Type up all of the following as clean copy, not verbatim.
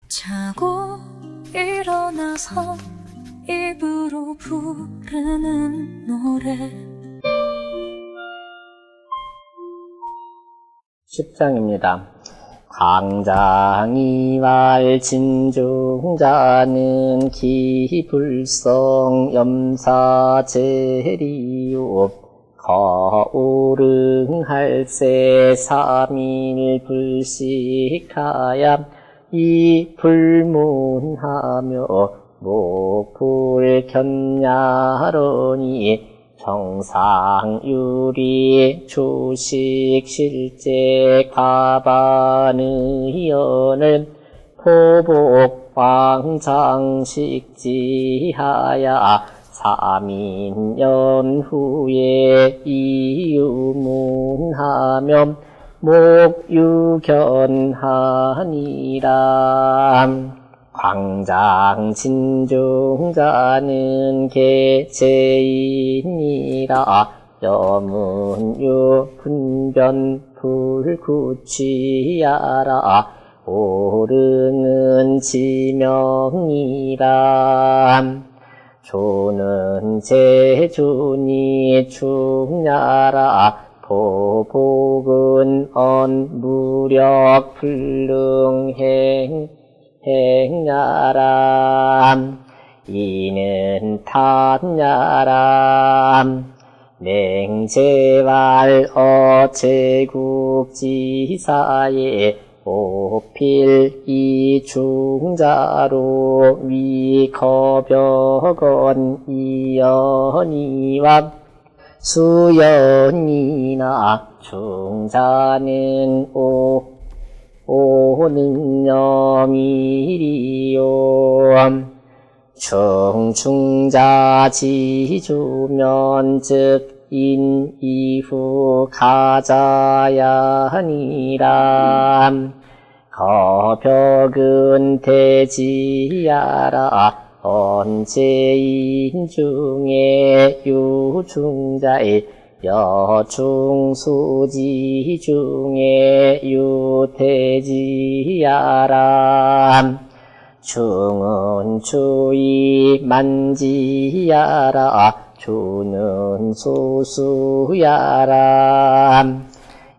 자고 일어나서 입으로 부르는 노래 10장입니다. 광장이왈 진중자는 기불성 염사제리요 거우릉할세 삼일 불식하야 이불문하며 목불견야로니 정상유리 주식실제 가반의연을 포복왕장식지하야 3인연 후에 이유문하며 목유견하니라. 광장진중자는 개체이니라. 여문유 분변 불구치야라. 오릉은 지명이라. 조는 제준이 충야라. 보복은 언무력 불능행 행야람 이는 탓야람 맹제왈 어제국지사에 오필 이중자로 위거벽언 이연이와 수연이나 중자는 오능념이리요. 충충자 지주면 즉 인이후 가자야니라. 거벽은 대지야라. 언제인 중에 유중자의 여중수지 중에 유태지야라. 중은 주의 만지야라. 주는 소수야라.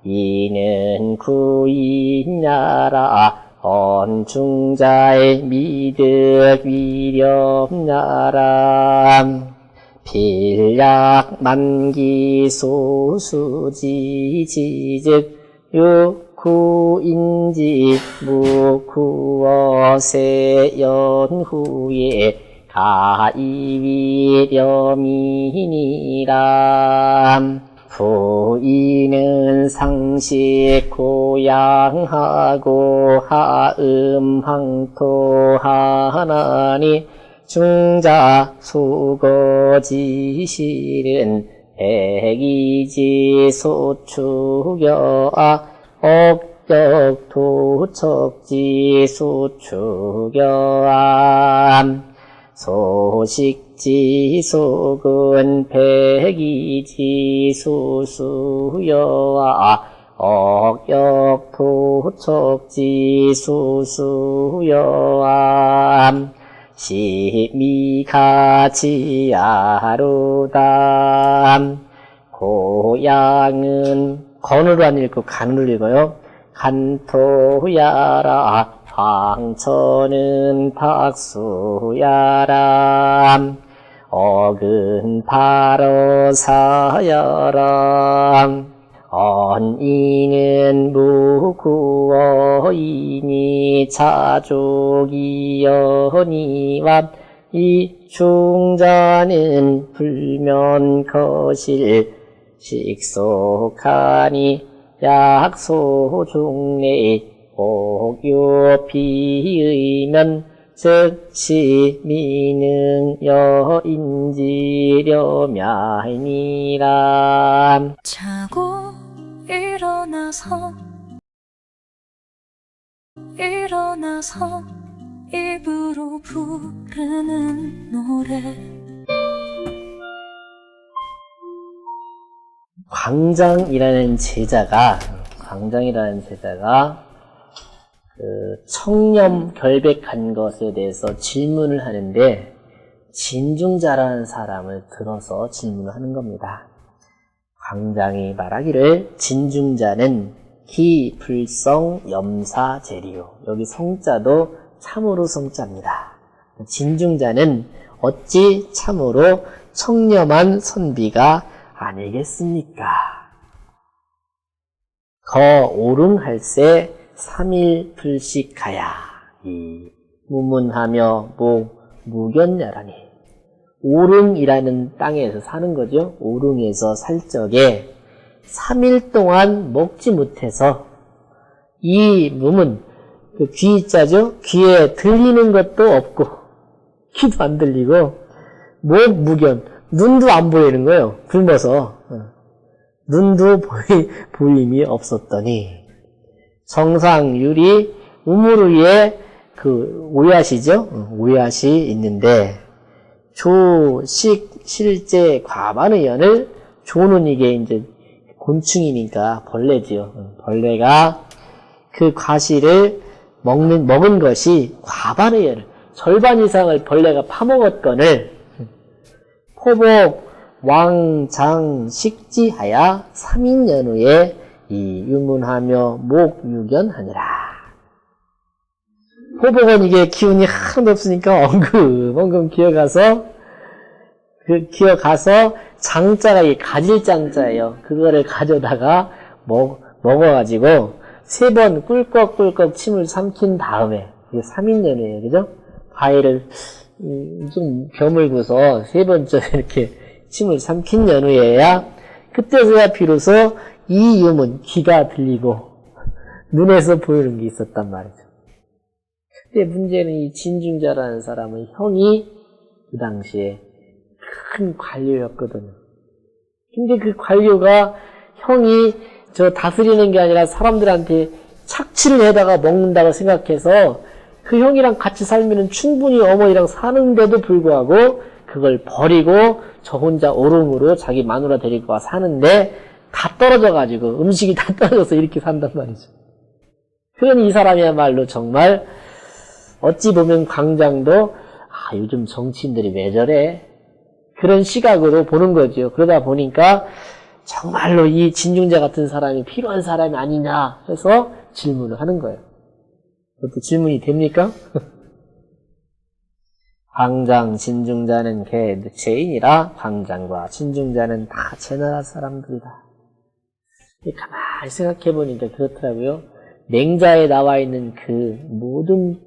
이는 구인야라. 언중자의 미득 위렴야라. 필약 만기 소수지 지즉 육구인지 무구어세 연후에 가이위렴이니라. 부인은 상식 고양하고 하음항토하나니 중자 수거지실은 백이지 소추겨아 억격 도척지 소추겨아 소식지 속은 백이지 수수여아 억격 도척지 수수여아 시미가지야루다. 고향은 건으로 안 읽고 간으로 읽어요. 간토야라. 황천은 박수야라. 억은 바로사야라. 언이는 무구어이니 자족이여니와 이 중자는 불면거실 식속하니 약소중내 복유피의면 즉시 미능여인지려мя이니라. 자고 일어나서 입으로 부르는 노래 광장이라는 제자가 청렴 결백한 것에 대해서 질문을 하는데 진중자라는 사람을 들어서 질문을 하는 겁니다. 광장이 말하기를 진중자는 기, 불성, 염사, 재리요. 여기 성자도 참으로 성자입니다. 진중자는 어찌 참으로 청렴한 선비가 아니겠습니까? 거 오릉할세 3일 불식하야 이 무문하며 무견야라니 오릉이라는 땅에서 사는 거죠. 오릉에서 살 적에 3일 동안 먹지 못해서 이 무문 그 귀자죠. 귀에 들리는 것도 없고 귀도 안 들리고 무견 눈도 안 보이는 거예요. 굶어서 눈도 보임이 없었더니 정상유리 우무르에 그 오야시죠. 오야시 있는데 조식 실제 과반의 연을 조는 이게 이제 곤충이니까 벌레지요. 벌레가 그 과실을 먹은 것이 과반의 연을 절반 이상을 벌레가 파먹었건을 포복 왕장 식지하야 3인 연후에 이 유문하며 목유견하니라. 포복은 이게 기운이 하나도 없으니까 엉금 기어가서 장자가 이 가질 장자예요. 그거를 가져다가 먹어가지고 3번 꿀꺽꿀꺽 침을 삼킨 다음에 이게 3인 연후예요. 그죠? 과일을 좀 겨물고서 3번째 이렇게 침을 삼킨 연후에야 그때서야 비로소 이 유문 귀가 들리고 눈에서 보이는 게 있었단 말이죠. 근데 문제는 이 진중자라는 사람은 형이 그 당시에 큰 관료였거든요. 근데 그 관료가 형이 저 다스리는 게 아니라 사람들한테 착취를 해다가 먹는다고 생각해서 그 형이랑 같이 살면 충분히 어머니랑 사는데도 불구하고 그걸 버리고 저 혼자 오름으로 자기 마누라 데리고 와 사는데 다 떨어져가지고 음식이 다 떨어져서 이렇게 산단 말이죠. 그러니 이 사람이야말로 정말 어찌 보면 광장도 요즘 정치인들이 왜 저래? 그런 시각으로 보는 거죠. 그러다 보니까 정말로 이 진중자 같은 사람이 필요한 사람이 아니냐 해서 질문을 하는 거예요. 그것도 질문이 됩니까? 광장 진중자는 죄인이라 광장과 진중자는 다 제 나라 사람들이다. 가만히 생각해보니까 그렇더라고요. 맹자에 나와 있는 그 모든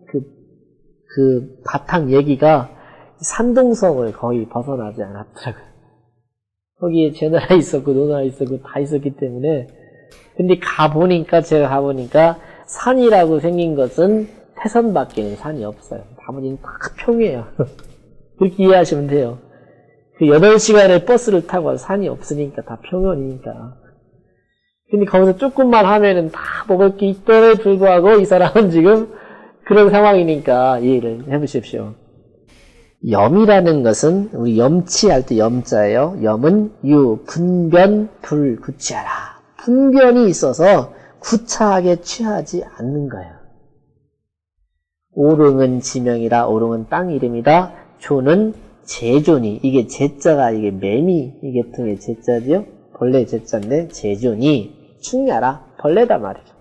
그 바탕 얘기가 산동성을 거의 벗어나지 않았더라고요. 거기에 제 나라 있었고 노 나라 있었고 다 있었기 때문에. 근데 제가 가보니까 산이라고 생긴 것은 태산밖에는 산이 없어요. 나머지는 다 평이에요. 그렇게 이해하시면 돼요. 그 8시간의 버스를 타고 산이 없으니까 다 평원이니까. 근데 거기서 조금만 하면은 다 먹을 게 있더라도 불구하고 이 사람은 지금 그런 상황이니까 이해를 해보십시오. 염이라는 것은 우리 염치할 때 염자예요. 염은 분변, 불, 구치하라. 분변이 있어서 구차하게 취하지 않는 거예요. 오릉은 지명이라. 오릉은 땅 이름이다. 조는 제존이. 이게 제자가 이게 매미 이게 통의 제자지요. 벌레 제자인데 제존이 충야라. 벌레다 말이죠.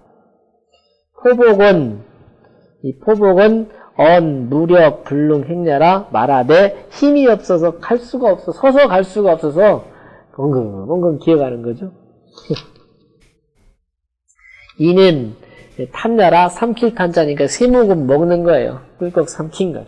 포복은 무력, 불능, 행야라 말하되 힘이 없어서 갈 수가 없어. 서서 갈 수가 없어서 엉금 기어가는 거죠. 이는 탐야라. 삼킬 탄자니까 세모금 먹는 거예요. 꿀꺽 삼킨 거예요.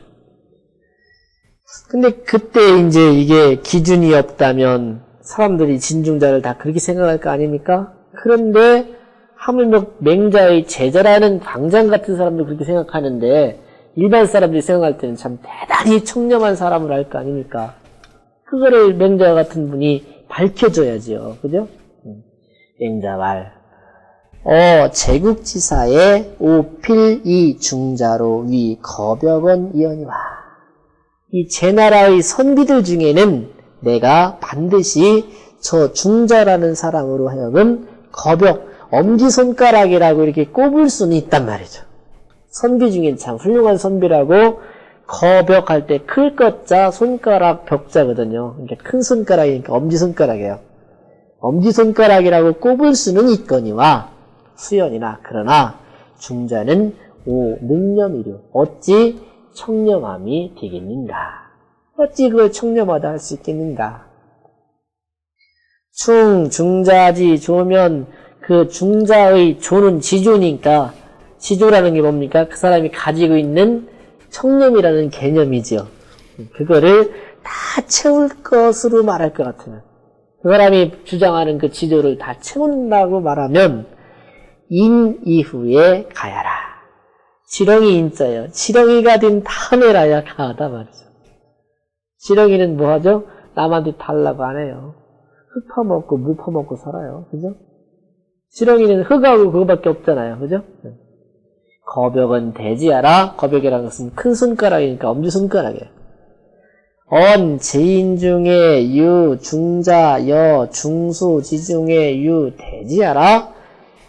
근데 그때 이제 이게 기준이 없다면 사람들이 진중자를 다 그렇게 생각할 거 아닙니까? 그런데 하물며 맹자의 제자라는 광장 같은 사람도 그렇게 생각하는데 일반 사람들이 생각할 때는 참 대단히 청렴한 사람을 할 거 아닙니까? 그거를 맹자 같은 분이 밝혀줘야지요. 그죠? 맹자 말. 제국지사의 오필이 중자로 위 거벽은 이언이와. 이 제 나라의 선비들 중에는 내가 반드시 저 중자라는 사람으로 하여금 거벽, 엄지손가락이라고 이렇게 꼽을 수는 있단 말이죠. 선비 중에 참 훌륭한 선비라고 거벽할 때 클 것자 손가락 벽자거든요. 그러니까 큰 손가락이니까 엄지손가락이에요. 엄지손가락이라고 꼽을 수는 있거니와 수연이나 그러나 중자는 오 능념이류 어찌 청렴함이 되겠는가. 어찌 그걸 청렴하다 할 수 있겠는가. 중자지 조면 그 중자의 조는 지조니까 지조라는 게 뭡니까? 그 사람이 가지고 있는 청렴이라는 개념이죠. 그거를 다 채울 것으로 말할 것 같으면 그 사람이 주장하는 그 지조를 다 채운다고 말하면 인 이후에 가야라. 지렁이 인자예요. 지렁이가 된 다음에라야 가하다 말이죠. 지렁이는 뭐하죠? 남한테 달라고 안 해요. 흙 퍼먹고 물 퍼먹고 살아요. 그죠? 지렁이는 흙하고 그거밖에 없잖아요. 그죠? 거벽은 대지하라. 거벽이라는 것은 큰 손가락이니까 엄지손가락이에요. 제인 중에 유, 중자, 여, 중소, 지중에 유, 대지하라.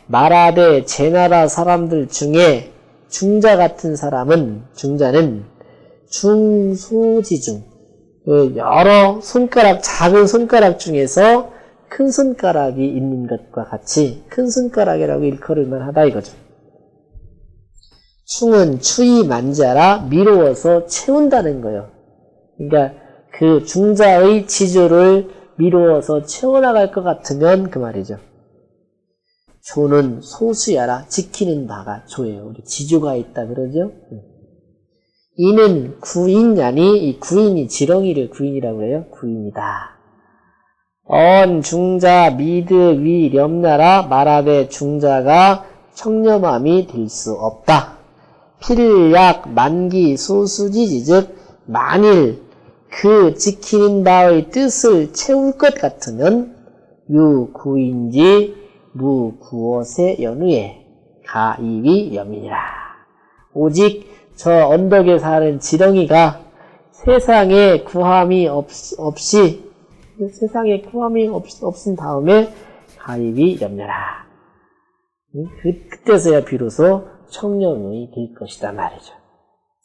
말하되 제나라 사람들 중에 중자 같은 사람은, 중자는 중소지중, 여러 손가락, 작은 손가락 중에서 큰 손가락이 있는 것과 같이 큰 손가락이라고 일컬을만 하다 이거죠. 충은 추이 만자라 미루어서 채운다는 거예요. 그러니까 그 중자의 지조를 미루어서 채워나갈 것 같으면 그 말이죠. 조는 소수야라 지키는 바가 조예요. 우리 지조가 있다 그러죠. 이는 구인야니 이 구인이 지렁이를 구인이라고 해요. 구인이다. 중자 미드 위 렴나라 말하되 중자가 청렴함이 될 수 없다. 필약 만기 소수지지 즉 만일 그 지키는 바의 뜻을 채울 것 같으면 유구인지 무구엇의 연후에 가이위 염이니라. 오직 저 언덕에 사는 지렁이가 세상에 구함이 없이 세상에 구함이 없은 다음에 가이위 염려라. 그때서야 비로소 청렴이 될 것이다 말이죠.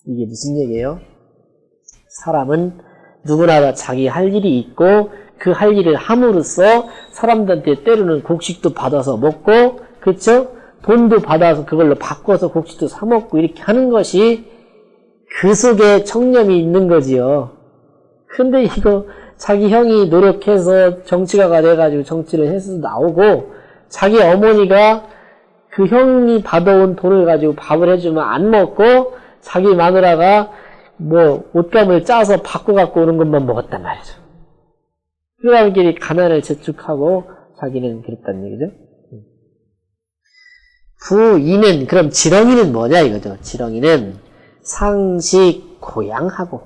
이게 무슨 얘기예요? 사람은 누구나 다 자기 할 일이 있고 그 할 일을 함으로써 사람들한테 때로는 곡식도 받아서 먹고 그렇죠? 돈도 받아서 그걸로 바꿔서 곡식도 사 먹고 이렇게 하는 것이 그 속에 청렴이 있는 거지요. 근데 이거 자기 형이 노력해서 정치가가 돼가지고 정치를 해서 나오고 자기 어머니가 그 형이 받아온 돈을 가지고 밥을 해주면 안 먹고 자기 마누라가 뭐 옷감을 짜서 바꿔 갖고 오는 것만 먹었단 말이죠. 그 사람끼리 가난을 재축하고 자기는 그랬단 얘기죠. 부이는 그럼 지렁이는 뭐냐 이거죠. 지렁이는 상식 고양하고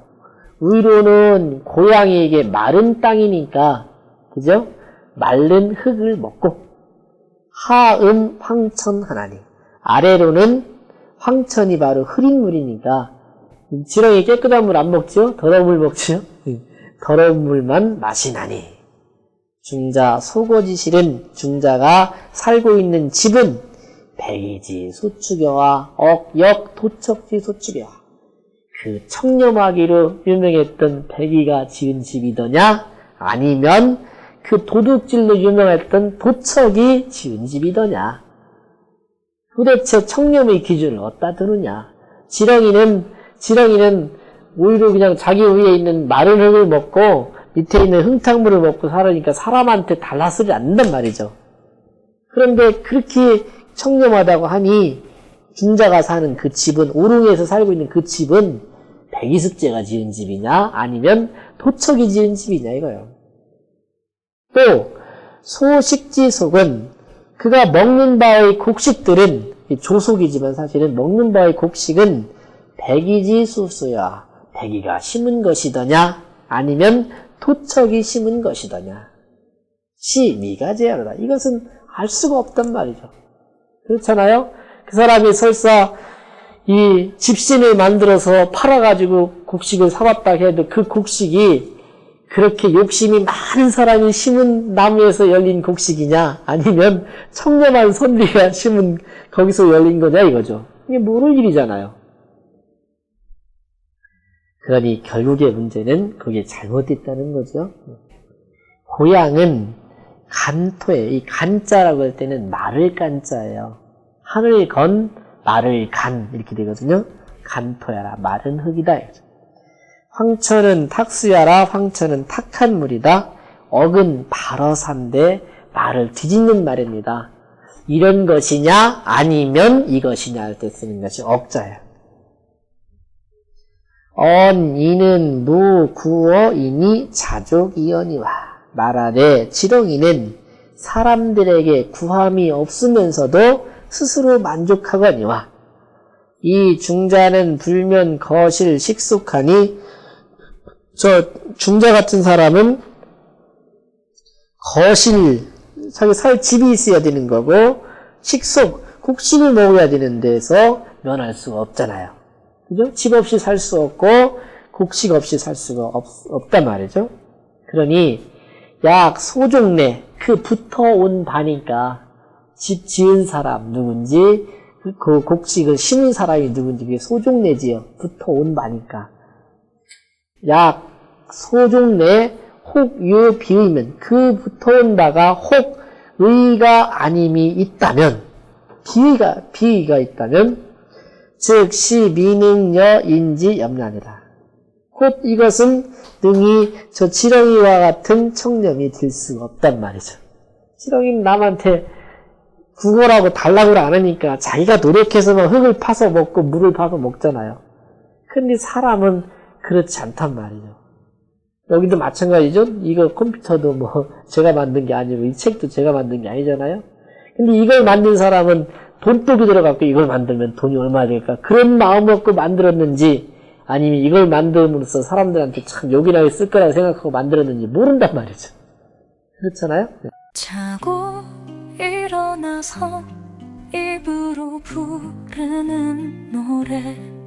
의로는 고양이에게 마른 땅이니까 그죠? 마른 흙을 먹고 하음 황천 하나니 아래로는 황천이 바로 흐린 물이니까 지렁이 깨끗한 물 안 먹죠? 더러운 물 먹죠? 더러운 물만 마시나니 중자 소고지실은 중자가 살고 있는 집은 백이지 소축여와 억역 도척지 소축여와 그 청렴하기로 유명했던 백이가 지은 집이더냐 아니면 그 도둑질로 유명했던 도척이 지은 집이더냐. 도대체 청렴의 기준을 어디다 두느냐. 지렁이는 오히려 그냥 자기 위에 있는 마른 흙을 먹고 밑에 있는 흙탕물을 먹고 살으니까 사람한테 달라서지 않는단 말이죠. 그런데 그렇게 청렴하다고 하니 중자가 사는 그 집은 오릉에서 살고 있는 그 집은 백이숙제가 지은 집이냐 아니면 도척이 지은 집이냐 이거예요. 또 소식지속은 그가 먹는 바의 곡식들은 조속이지만 사실은 먹는 바의 곡식은 백이지 수수야 백이가 심은 것이더냐 아니면 도척이 심은 것이더냐 시 미가 제하로다. 이것은 알 수가 없단 말이죠. 그렇잖아요. 그 사람이 설사 이 집신을 만들어서 팔아가지고 곡식을 사왔다 해도 그 곡식이 그렇게 욕심이 많은 사람이 심은 나무에서 열린 곡식이냐 아니면 청렴한 선비가 심은 거기서 열린 거냐 이거죠. 이게 모를 일이잖아요. 그러니 결국의 문제는 그게 잘못됐다는 거죠. 고향은 간토에, 이 간자라고 할 때는 말을 간자예요. 하늘 건, 말을 간, 이렇게 되거든요. 간토야라, 마른 흙이다. 황천은 탁수야라, 황천은 탁한 물이다. 억은 발어산데 말을 뒤집는 말입니다. 이런 것이냐, 아니면 이것이냐 할 때 쓰는 것이 억자예요. 이는 무, 구어, 이니, 자족이언이와 말하되 지렁이는 사람들에게 구함이 없으면서도 스스로 만족하거니와 이 중자는 불면 거실 식숙하니 저 중자 같은 사람은 거실, 자기 살 집이 있어야 되는 거고 식속, 곡식을 먹어야 되는 데서 면할 수가 없잖아요. 그죠? 집 없이 살 수 없고 곡식 없이 살 수가 없단 말이죠. 그러니 약 소종내, 그 붙어온 바니까 집 지은 사람 누군지 그 곡식을 심은 사람이 누군지 그게 소종내지요. 붙어온 바니까. 약 소종내 혹유 비의면 그 붙어온 바가 혹 의가 아님이 있다면 비의가 있다면 즉 시 미능여인지 염려하니라. 곧 이것은 능히 저 지렁이와 같은 청렴이 될 수가 없단 말이죠. 지렁이는 남한테 구걸하고 달라고 안 하니까 자기가 노력해서만 흙을 파서 먹고 물을 파서 먹잖아요. 근데 사람은 그렇지 않단 말이죠. 여기도 마찬가지죠. 이거 컴퓨터도 뭐 제가 만든 게 아니고 이 책도 제가 만든 게 아니잖아요. 근데 이걸 만든 사람은 돈독이 들어갖고 이걸 만들면 돈이 얼마나 될까? 그런 마음 먹고 만들었는지 아니면 이걸 만듦으로써 사람들한테 참 요긴하게 쓸 거라고 생각하고 만들었는지 모른단 말이죠. 그렇잖아요? 네. 자고 일어나서 입으로 부르는 노래